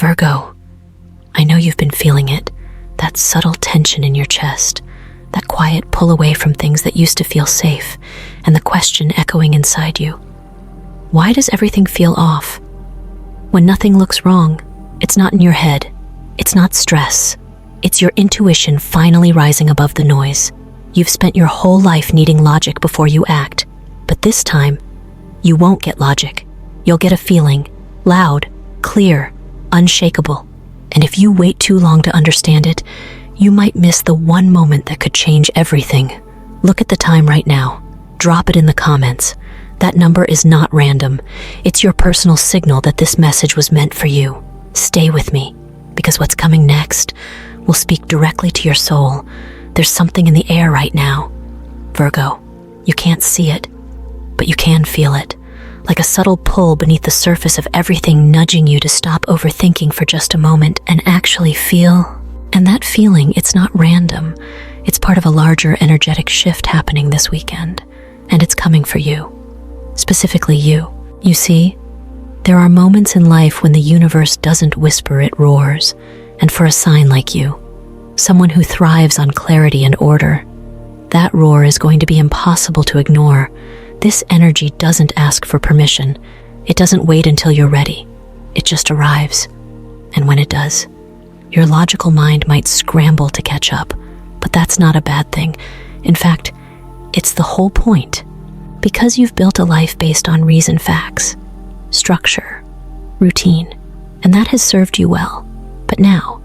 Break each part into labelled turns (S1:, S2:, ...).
S1: Virgo, I know you've been feeling it, that subtle tension in your chest, that quiet pull away from things that used to feel safe, and the question echoing inside you. Why does everything feel off? When nothing looks wrong, it's not in your head, it's not stress, it's your intuition finally rising above the noise. You've spent your whole life needing logic before you act, but this time, you won't get logic. You'll get a feeling, loud, clear, unshakable. And if you wait too long to understand it, you might miss the one moment that could change everything. Look at the time right now. Drop it in the comments. That number is not random. It's your personal signal that this message was meant for you. Stay with me, because what's coming next will speak directly to your soul. There's something in the air right now. Virgo, you can't see it, but you can feel it. Like a subtle pull beneath the surface of everything, nudging you to stop overthinking for just a moment and actually feel. And that feeling, it's not random. It's part of a larger energetic shift happening this weekend, and it's coming for you. Specifically you. You see, there are moments in life when the universe doesn't whisper, it roars. And for a sign like you, someone who thrives on clarity and order, that roar is going to be impossible to ignore. This energy doesn't ask for permission. It doesn't wait until you're ready. It just arrives. And when it does, your logical mind might scramble to catch up, but that's not a bad thing. In fact, it's the whole point. Because you've built a life based on reason, facts, structure, routine, and that has served you well. But now,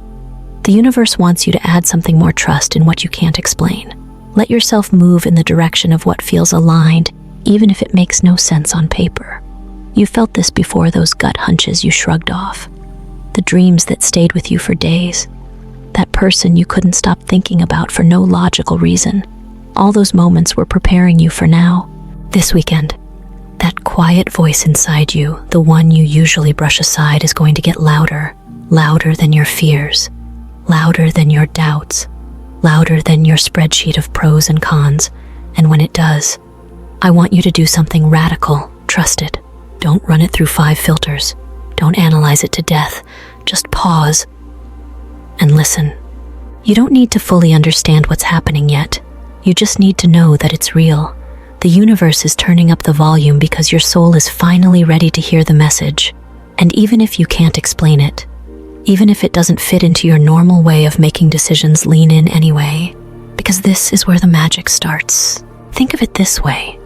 S1: the universe wants you to add something more: trust in what you can't explain. Let yourself move in the direction of what feels aligned, even if it makes no sense on paper. You felt this before, those gut hunches you shrugged off, the dreams that stayed with you for days, that person you couldn't stop thinking about for no logical reason. All those moments were preparing you for now. This weekend, that quiet voice inside you, the one you usually brush aside, is going to get louder, louder than your fears, louder than your doubts, louder than your spreadsheet of pros and cons. And when it does, I want you to do something radical. Trust it. Don't run it through 5 filters. Don't analyze it to death. Just pause and listen. You don't need to fully understand what's happening yet. You just need to know that it's real. The universe is turning up the volume because your soul is finally ready to hear the message. And even if you can't explain it, even if it doesn't fit into your normal way of making decisions, lean in anyway, because this is where the magic starts. Think of it this way.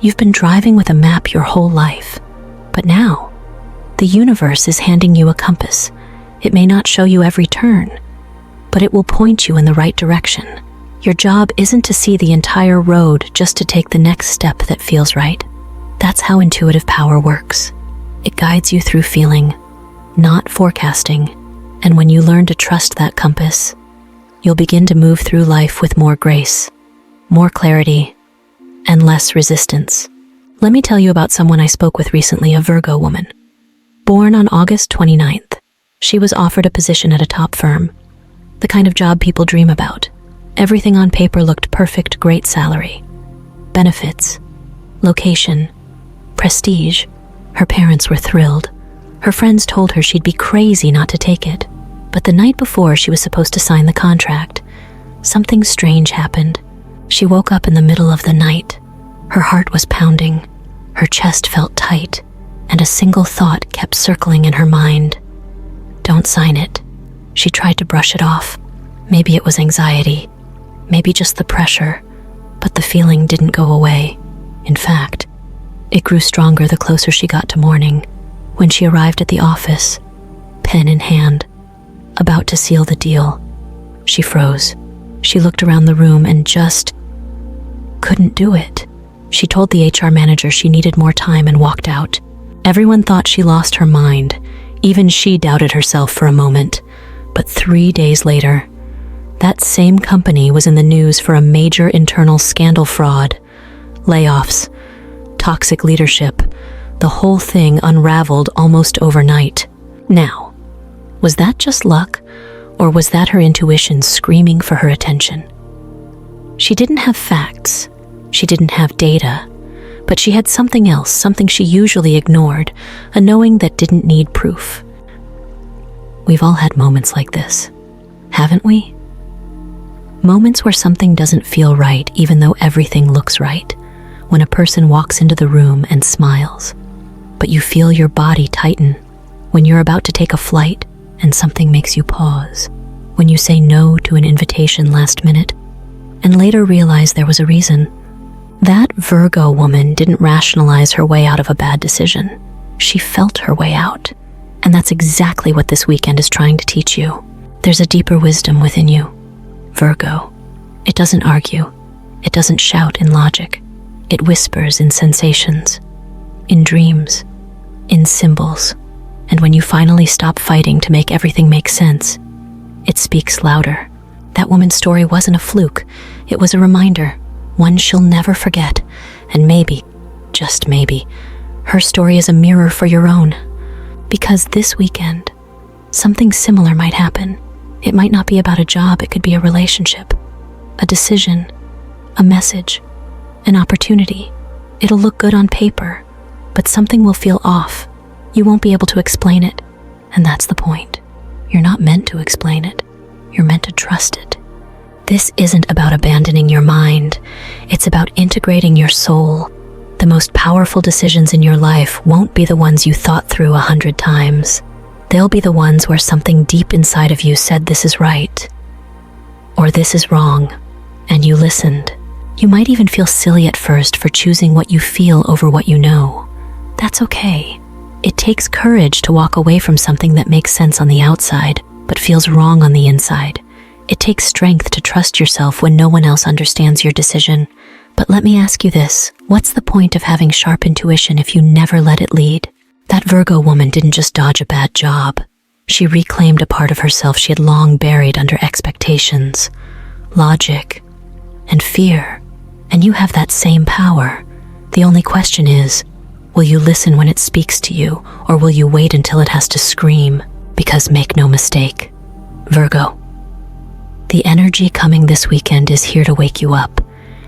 S1: You've been driving with a map your whole life, but now the universe is handing you a compass. It may not show you every turn, but it will point you in the right direction. Your job isn't to see the entire road, just to take the next step that feels right. That's how intuitive power works. It guides you through feeling, not forecasting. And when you learn to trust that compass, you'll begin to move through life with more grace, more clarity, and less resistance. Let me tell you about someone I spoke with recently, a Virgo woman. Born on August 29th, she was offered a position at a top firm, the kind of job people dream about. Everything on paper looked perfect: great salary, benefits, location, prestige. Her parents were thrilled. Her friends told her she'd be crazy not to take it. But the night before she was supposed to sign the contract, something strange happened. She woke up in the middle of the night. Her heart was pounding, her chest felt tight, and a single thought kept circling in her mind. Don't sign it. She tried to brush it off. Maybe it was anxiety, maybe just the pressure, but the feeling didn't go away. In fact, it grew stronger the closer she got to morning. When she arrived at the office, pen in hand, about to seal the deal, she froze. She looked around the room and just couldn't do it. She told the HR manager she needed more time and walked out. Everyone thought she lost her mind. Even she doubted herself for a moment. But 3 days later, that same company was in the news for a major internal scandal: fraud, layoffs, toxic leadership. The whole thing unraveled almost overnight. Now, was that just luck, or was that her intuition screaming for her attention? She didn't have facts, she didn't have data, but she had something else, something she usually ignored, a knowing that didn't need proof. We've all had moments like this, haven't we? Moments where something doesn't feel right even though everything looks right. When a person walks into the room and smiles, but you feel your body tighten. When you're about to take a flight and something makes you pause. When you say no to an invitation last minute and later realize there was a reason. That Virgo woman didn't rationalize her way out of a bad decision. She felt her way out. And that's exactly what this weekend is trying to teach you. There's a deeper wisdom within you, Virgo. It doesn't argue. It doesn't shout in logic. It whispers in sensations, in dreams, in symbols. And when you finally stop fighting to make everything make sense, it speaks louder. That woman's story wasn't a fluke. It was a reminder, one she'll never forget. And maybe, just maybe, her story is a mirror for your own. Because this weekend, something similar might happen. It might not be about a job, it could be a relationship, a decision, a message, an opportunity. It'll look good on paper, but something will feel off. You won't be able to explain it, and that's the point. You're not meant to explain it. You're meant to trust it. This isn't about abandoning your mind. It's about integrating your soul. The most powerful decisions in your life won't be the ones you thought through 100 times. They'll be the ones where something deep inside of you said this is right, or this is wrong, and you listened. You might even feel silly at first for choosing what you feel over what you know. That's okay. It takes courage to walk away from something that makes sense on the outside, but feels wrong on the inside. It takes strength to trust yourself when no one else understands your decision. But let me ask you this, what's the point of having sharp intuition if you never let it lead? That Virgo woman didn't just dodge a bad job. She reclaimed a part of herself she had long buried under expectations, logic, and fear. And you have that same power. The only question is, will you listen when it speaks to you, or will you wait until it has to scream? Because make no mistake, Virgo, the energy coming this weekend is here to wake you up,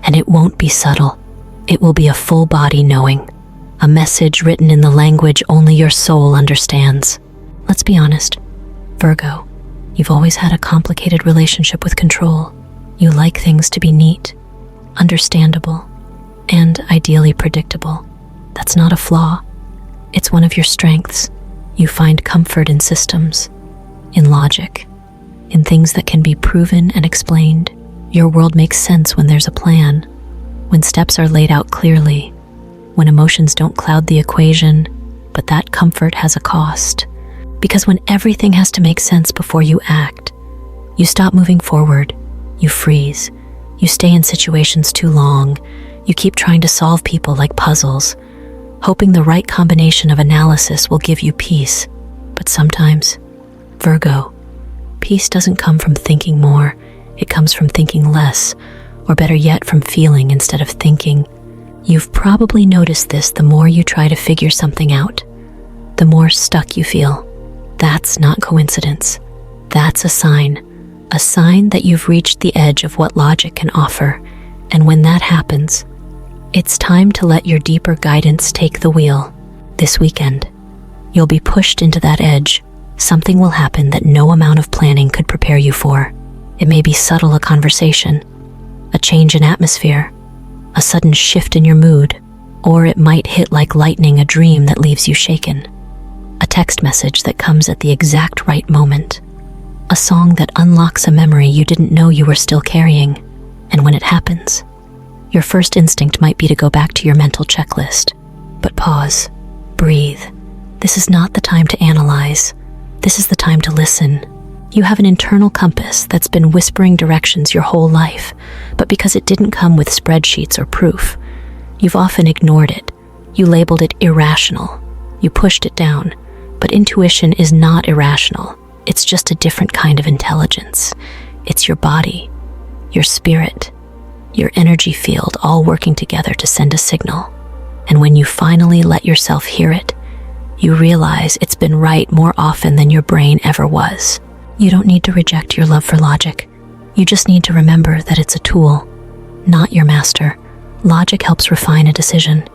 S1: and it won't be subtle. It will be a full body knowing, a message written in the language only your soul understands. Let's be honest, Virgo, you've always had a complicated relationship with control. You like things to be neat, understandable, and ideally predictable. That's not a flaw. It's one of your strengths. You find comfort in systems, in logic, in things that can be proven and explained. Your world makes sense when there's a plan, when steps are laid out clearly, when emotions don't cloud the equation, but that comfort has a cost. Because when everything has to make sense before you act, you stop moving forward, you freeze, you stay in situations too long, you keep trying to solve people like puzzles, hoping the right combination of analysis will give you peace. But sometimes, Virgo, peace doesn't come from thinking more, it comes from thinking less, or better yet, from feeling instead of thinking. You've probably noticed this the more you try to figure something out, the more stuck you feel. That's not coincidence. That's a sign that you've reached the edge of what logic can offer. And when that happens, it's time to let your deeper guidance take the wheel. This weekend, you'll be pushed into that edge. Something will happen that no amount of planning could prepare you for. It may be subtle, a conversation, a change in atmosphere, a sudden shift in your mood, or it might hit like lightning, a dream that leaves you shaken, a text message that comes at the exact right moment, a song that unlocks a memory you didn't know you were still carrying. And when it happens, your first instinct might be to go back to your mental checklist. But pause, breathe. This is not the time to analyze. This is the time to listen. You have an internal compass that's been whispering directions your whole life, but because it didn't come with spreadsheets or proof, you've often ignored it. You labeled it irrational. You pushed it down. But intuition is not irrational. It's just a different kind of intelligence. It's your body, your spirit, your energy field all working together to send a signal. And when you finally let yourself hear it, you realize it's been right more often than your brain ever was. You don't need to reject your love for logic. You just need to remember that it's a tool, not your master. Logic helps refine a decision,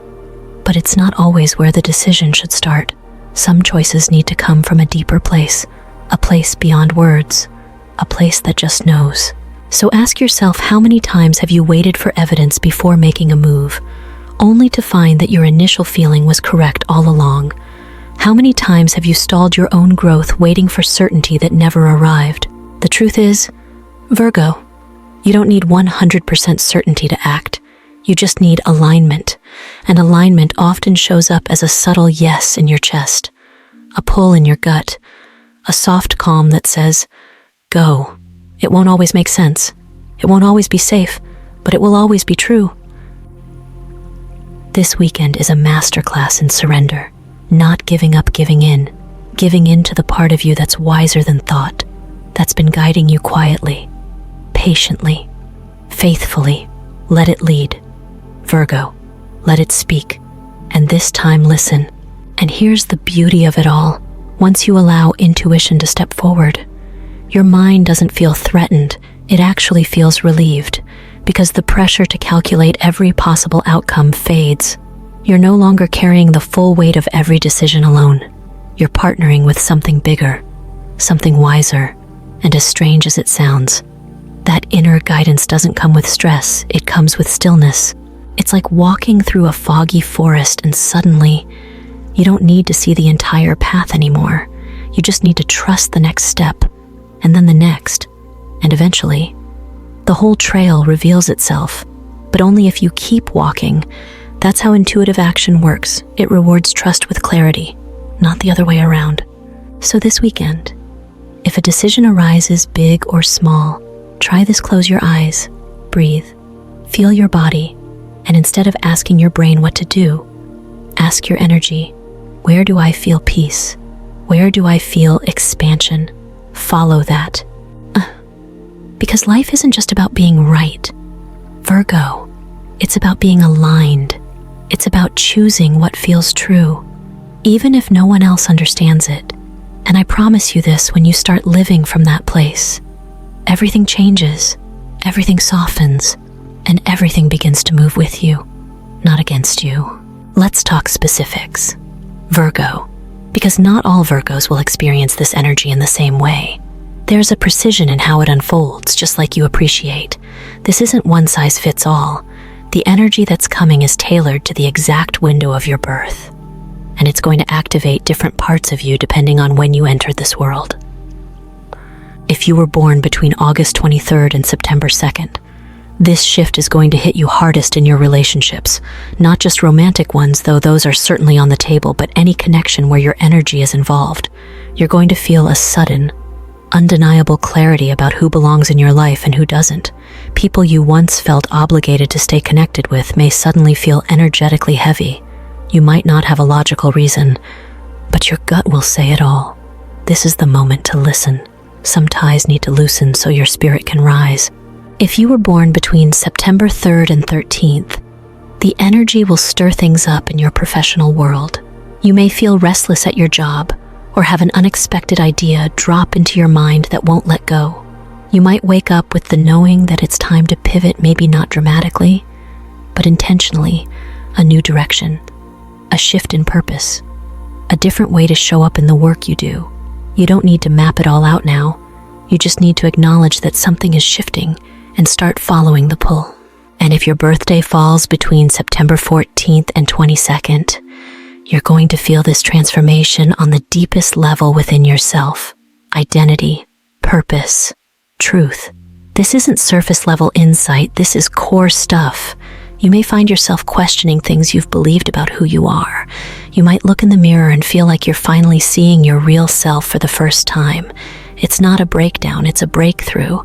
S1: but it's not always where the decision should start. Some choices need to come from a deeper place, a place beyond words, a place that just knows. So ask yourself, how many times have you waited for evidence before making a move, only to find that your initial feeling was correct all along? How many times have you stalled your own growth waiting for certainty that never arrived? The truth is, Virgo, you don't need 100% certainty to act. You just need alignment, and alignment often shows up as a subtle yes in your chest, a pull in your gut, a soft calm that says, go. It won't always make sense. It won't always be safe, but it will always be true. This weekend is a masterclass in surrender, not giving up, giving in to the part of you that's wiser than thought, that's been guiding you quietly, patiently, faithfully. Let it lead. Virgo, let it speak, and this time listen. And here's the beauty of it all. Once you allow intuition to step forward, your mind doesn't feel threatened, it actually feels relieved, because the pressure to calculate every possible outcome fades. You're no longer carrying the full weight of every decision alone. You're partnering with something bigger, something wiser, and as strange as it sounds, that inner guidance doesn't come with stress, it comes with stillness. It's like walking through a foggy forest and suddenly, you don't need to see the entire path anymore. You just need to trust the next step, and then the next, and eventually, the whole trail reveals itself, but only if you keep walking. That's how intuitive action works. It rewards trust with clarity, not the other way around. So this weekend, if a decision arises, big or small, try this. Close your eyes, breathe, feel your body, and instead of asking your brain what to do, ask your energy, where do I feel peace? Where do I feel expansion? Follow that. Because life isn't just about being right, Virgo. It's about being aligned. It's about choosing what feels true, even if no one else understands it. And I promise you this, when you start living from that place, everything changes, everything softens, and everything begins to move with you, not against you. Let's talk specifics. Virgo, because not all Virgos will experience this energy in the same way. There's a precision in how it unfolds, just like you appreciate. This isn't one size fits all. The energy that's coming is tailored to the exact window of your birth, and it's going to activate different parts of you depending on when you entered this world. If you were born between August 23rd and September 2nd, this shift is going to hit you hardest in your relationships, not just romantic ones, though those are certainly on the table, but any connection where your energy is involved. You're going to feel a sudden, undeniable clarity about who belongs in your life and who doesn't. People you once felt obligated to stay connected with may suddenly feel energetically heavy. You might not have a logical reason, but your gut will say it all. This is the moment to listen. Some ties need to loosen so your spirit can rise. If you were born between September 3rd and 13th, the energy will stir things up in your professional world. You may feel restless at your job, or have an unexpected idea drop into your mind that won't let go. You might wake up with the knowing that it's time to pivot, maybe not dramatically, but intentionally, a new direction, a shift in purpose, a different way to show up in the work you do. You don't need to map it all out now. You just need to acknowledge that something is shifting and start following the pull. And if your birthday falls between September 14th and 22nd, you're going to feel this transformation on the deepest level within yourself. Identity, purpose, truth. This isn't surface level insight, this is core stuff. You may find yourself questioning things you've believed about who you are. You might look in the mirror and feel like you're finally seeing your real self for the first time. It's not a breakdown, it's a breakthrough.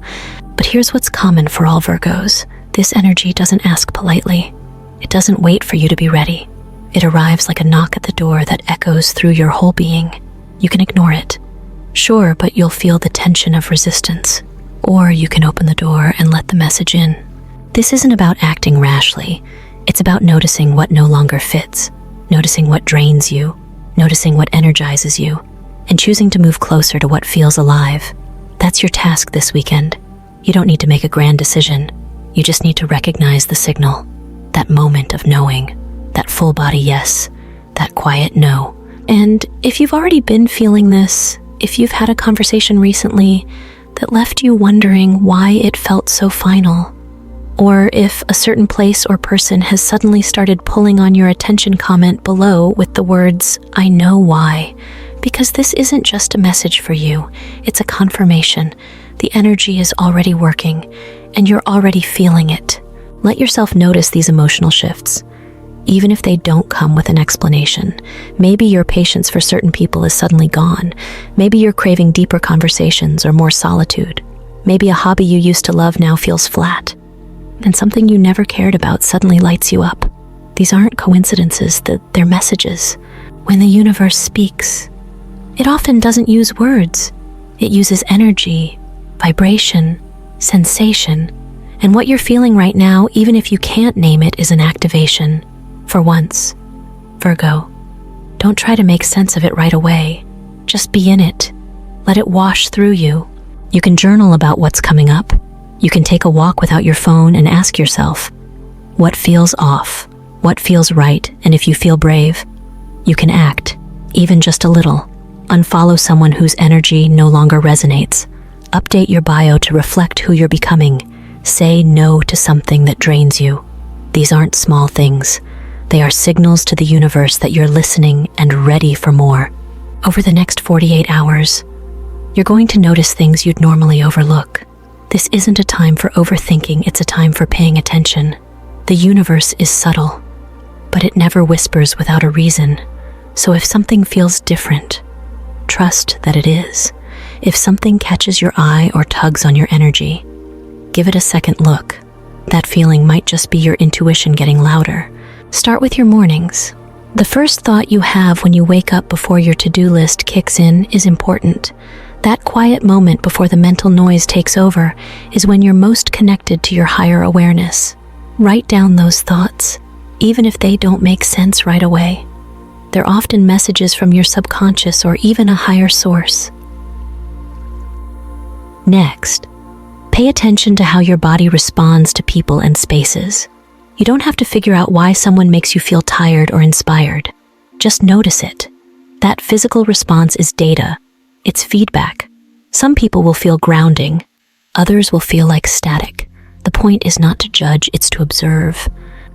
S1: But here's what's common for all Virgos. This energy doesn't ask politely. It doesn't wait for you to be ready. It arrives like a knock at the door that echoes through your whole being. You can ignore it. Sure, but you'll feel the tension of resistance. Or you can open the door and let the message in. This isn't about acting rashly. It's about noticing what no longer fits, noticing what drains you, noticing what energizes you, and choosing to move closer to what feels alive. That's your task this weekend. You don't need to make a grand decision. You just need to recognize the signal, that moment of knowing, that full body yes, that quiet no. And if you've already been feeling this, if you've had a conversation recently that left you wondering why it felt so final, or if a certain place or person has suddenly started pulling on your attention, comment below with the words, "I know why," because this isn't just a message for you, it's a confirmation. The energy is already working, and you're already feeling it. Let yourself notice these emotional shifts, even if they don't come with an explanation. Maybe your patience for certain people is suddenly gone. Maybe you're craving deeper conversations or more solitude. Maybe a hobby you used to love now feels flat, and something you never cared about suddenly lights you up. These aren't coincidences, they're messages. When the universe speaks, it often doesn't use words. It uses energy, vibration, sensation, and what you're feeling right now, even if you can't name it, is an activation. For once, Virgo, don't try to make sense of it right away. Just be in it. Let it wash through you. You can journal about what's coming up. You can take a walk without your phone and ask yourself, what feels off? What feels right? And if you feel brave, you can act, even just a little. Unfollow someone whose energy no longer resonates. Update your bio to reflect who you're becoming. Say no to something that drains you. These aren't small things. They are signals to the universe that you're listening and ready for more. Over the next 48 hours, you're going to notice things you'd normally overlook. This isn't a time for overthinking, it's a time for paying attention. The universe is subtle, but it never whispers without a reason. So if something feels different, trust that it is. If something catches your eye or tugs on your energy, give it a second look. That feeling might just be your intuition getting louder. Start with your mornings. The first thought you have when you wake up before your to-do list kicks in is important. That quiet moment before the mental noise takes over is when you're most connected to your higher awareness. Write down those thoughts, even if they don't make sense right away. They're often messages from your subconscious or even a higher source. Next, pay attention to how your body responds to people and spaces. You don't have to figure out why someone makes you feel tired or inspired. Just notice it. That physical response is data. It's feedback. Some people will feel grounding. Others will feel like static. The point is not to judge, it's to observe.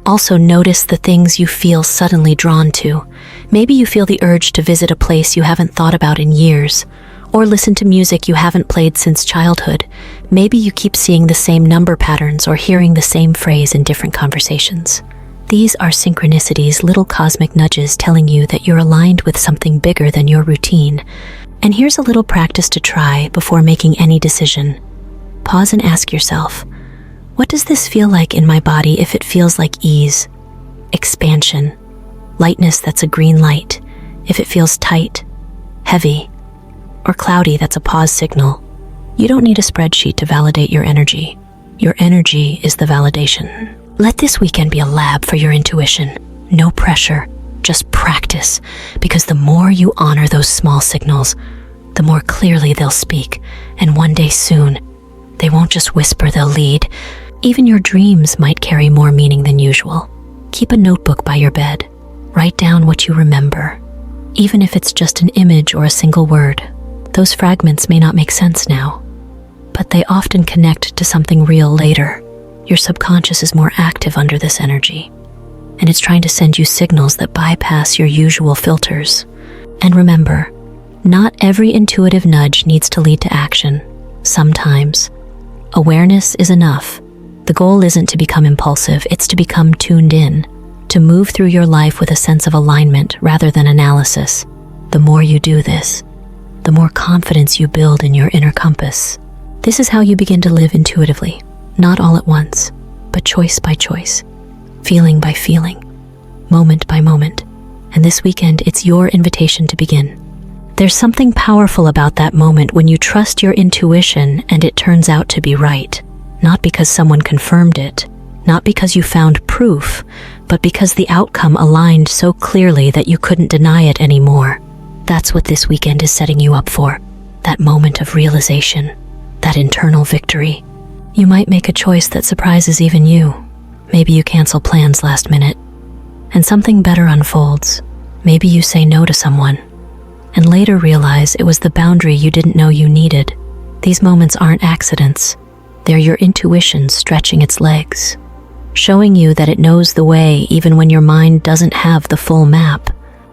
S1: Also notice the things you feel suddenly drawn to. Maybe you feel the urge to visit a place you haven't thought about in years, or listen to music you haven't played since childhood. Maybe you keep seeing the same number patterns or hearing the same phrase in different conversations. These are synchronicities, little cosmic nudges telling you that you're aligned with something bigger than your routine. And here's a little practice to try before making any decision. Pause and ask yourself, what does this feel like in my body? If it feels like ease, expansion, lightness, that's a green light. If it feels tight, heavy, or cloudy, that's a pause signal. You don't need a spreadsheet to validate your energy. Your energy is the validation. Let this weekend be a lab for your intuition. No pressure, just practice, because the more you honor those small signals, the more clearly they'll speak, and one day soon, they won't just whisper, they'll lead. Even your dreams might carry more meaning than usual. Keep a notebook by your bed. Write down what you remember, even if it's just an image or a single word. Those fragments may not make sense now, but they often connect to something real later. Your subconscious is more active under this energy, and it's trying to send you signals that bypass your usual filters. And remember, not every intuitive nudge needs to lead to action. Sometimes, awareness is enough. The goal isn't to become impulsive, it's to become tuned in, to move through your life with a sense of alignment rather than analysis. The more you do this, the more confidence you build in your inner compass. This is how you begin to live intuitively, not all at once, but choice by choice, feeling by feeling, moment by moment. And this weekend, it's your invitation to begin. There's something powerful about that moment when you trust your intuition and it turns out to be right. Not because someone confirmed it, not because you found proof, but because the outcome aligned so clearly that you couldn't deny it anymore. That's what this weekend is setting you up for. That moment of realization, that internal victory. You might make a choice that surprises even you. Maybe you cancel plans last minute, and something better unfolds. Maybe you say no to someone, and later realize it was the boundary you didn't know you needed. These moments aren't accidents. They're your intuition stretching its legs, showing you that it knows the way even when your mind doesn't have the full map.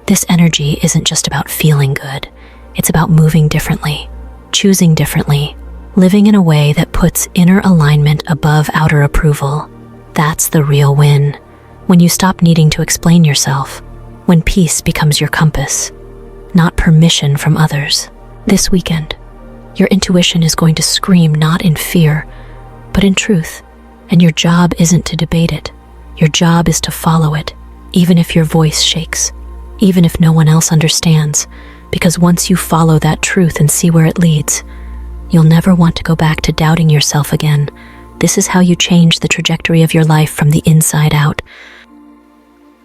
S1: This energy isn't just about feeling good. It's about moving differently, choosing differently, living in a way that puts inner alignment above outer approval. That's the real win. When you stop needing to explain yourself, when peace becomes your compass, not permission from others. This weekend, your intuition is going to scream not in fear, but in truth. And your job isn't to debate it. Your job is to follow it, even if your voice shakes, even if no one else understands, because once you follow that truth and see where it leads, you'll never want to go back to doubting yourself again. This is how you change the trajectory of your life from the inside out.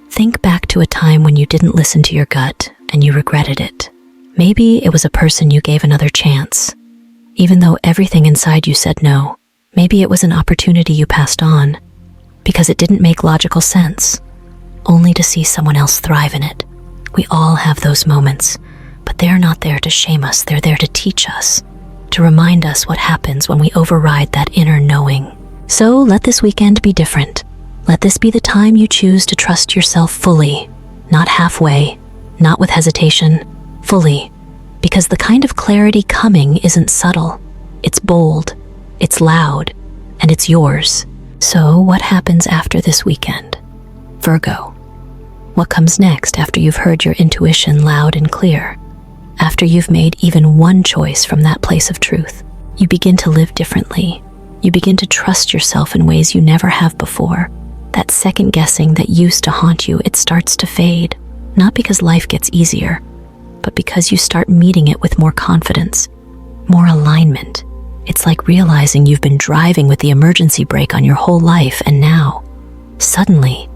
S1: Think back to a time when you didn't listen to your gut and you regretted it. Maybe it was a person you gave another chance, even though everything inside you said no. Maybe it was an opportunity you passed on because it didn't make logical sense, only to see someone else thrive in it. We all have those moments, but they're not there to shame us. They're there to teach us, to remind us what happens when we override that inner knowing. So let this weekend be different. Let this be the time you choose to trust yourself fully, not halfway, not with hesitation, fully, because the kind of clarity coming isn't subtle. It's bold, it's loud, and it's yours. So what happens after this weekend? Virgo. What comes next after you've heard your intuition loud and clear? After you've made even one choice from that place of truth, you begin to live differently. You begin to trust yourself in ways you never have before. That second guessing that used to haunt you, it starts to fade. Not because life gets easier, but because you start meeting it with more confidence, more alignment. It's like realizing you've been driving with the emergency brake on your whole life, and now, suddenly,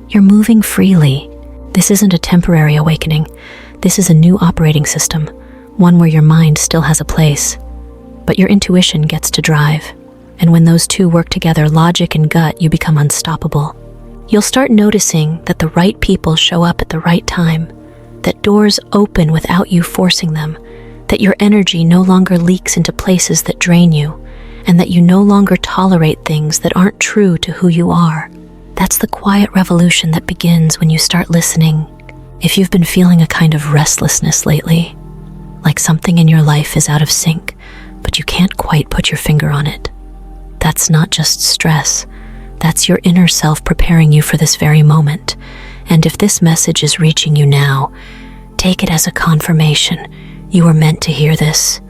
S1: you're moving freely. This isn't a temporary awakening. This is a new operating system, one where your mind still has a place, but your intuition gets to drive. And when those two work together, logic and gut, you become unstoppable. You'll start noticing that the right people show up at the right time, that doors open without you forcing them, that your energy no longer leaks into places that drain you, and that you no longer tolerate things that aren't true to who you are. That's the quiet revolution that begins when you start listening. If you've been feeling a kind of restlessness lately, like something in your life is out of sync, but you can't quite put your finger on it, that's not just stress. That's your inner self preparing you for this very moment. And if this message is reaching you now, take it as a confirmation you were meant to hear this.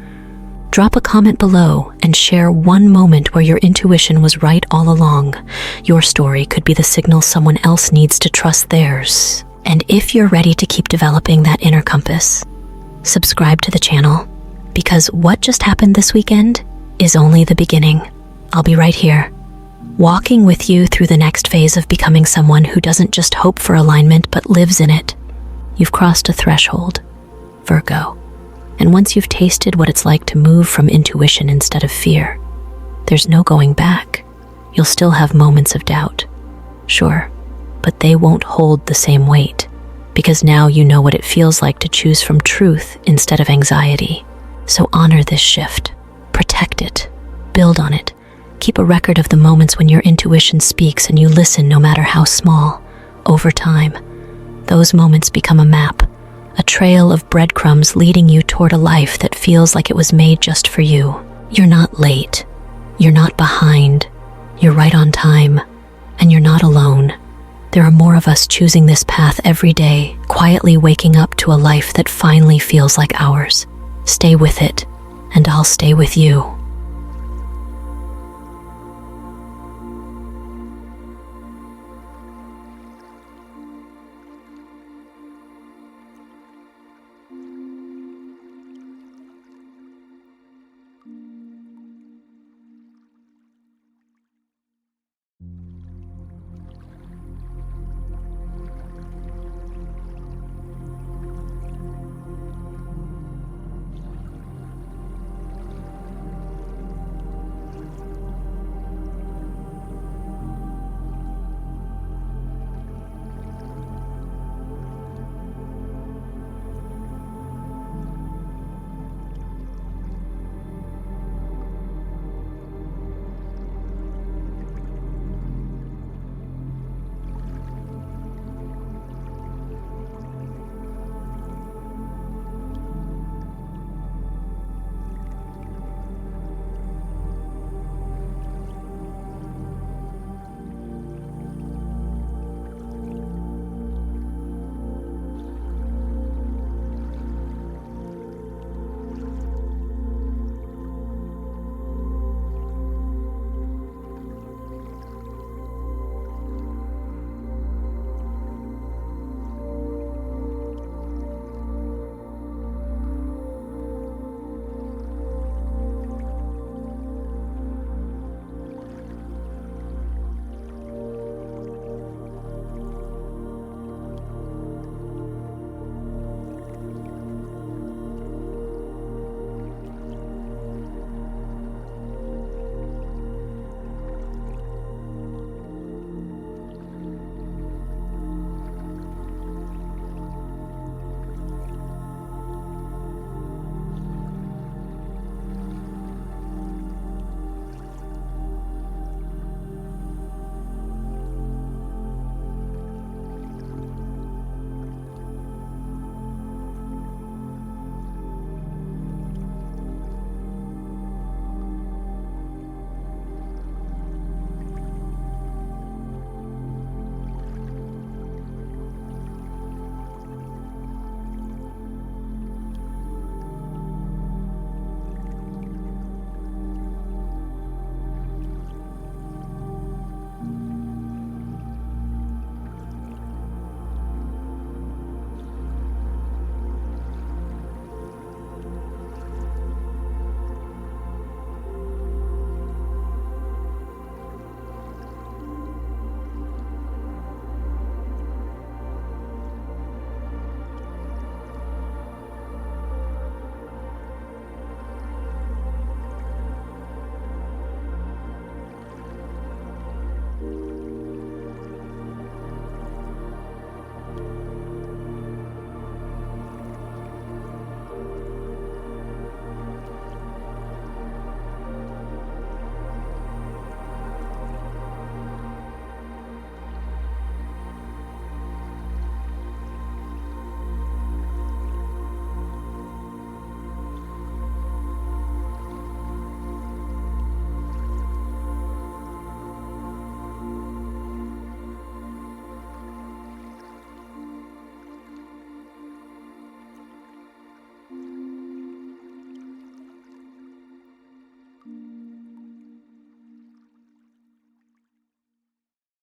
S1: Drop a comment below and share one moment where your intuition was right all along. Your story could be the signal someone else needs to trust theirs. And if you're ready to keep developing that inner compass, subscribe to the channel, because what just happened this weekend is only the beginning. I'll be right here, walking with you through the next phase of becoming someone who doesn't just hope for alignment, but lives in it. You've crossed a threshold, Virgo. And once you've tasted what it's like to move from intuition instead of fear, there's no going back. You'll still have moments of doubt, sure, but they won't hold the same weight, because now you know what it feels like to choose from truth instead of anxiety. So honor this shift, protect it, build on it. Keep a record of the moments when your intuition speaks and you listen, no matter how small. Over time, those moments become a map, a trail of breadcrumbs leading you toward a life that feels like it was made just for you. You're not late. You're not behind. You're right on time. And you're not alone. There are more of us choosing this path every day, quietly waking up to a life that finally feels like ours. Stay with it, and I'll stay with you.